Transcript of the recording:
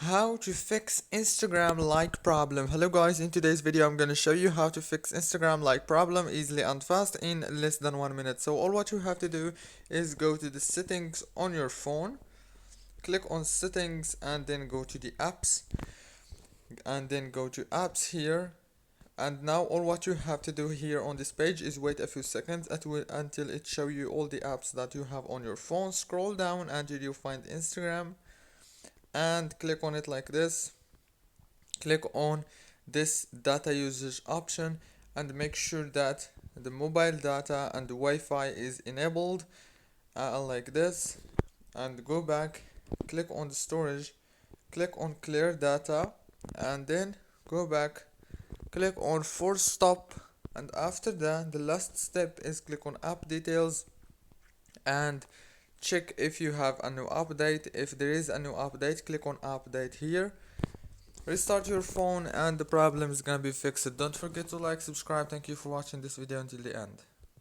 How to fix Instagram like problem. Hello guys, in today's video I'm gonna show you how to fix Instagram like problem easily and fast in less than 1 minute. So all what you have to do is go to the settings on your phone, click on settings and then go to the apps and then go to apps here. And now all what you have to do here on this page is wait a few seconds until it show you all the apps that you have on your phone. Scroll down until you find Instagram and click on it like this. Click on this data usage option and make sure that the mobile data and the Wi-Fi is enabled like this, and go back, click on the storage, click on clear data and then go back, click on force stop, and after that the last step is click on app details and check if you have a new update. If there is a new update, click on update here, restart your phone and the problem is gonna be fixed. Don't forget to like, subscribe. Thank you for watching this video until the end.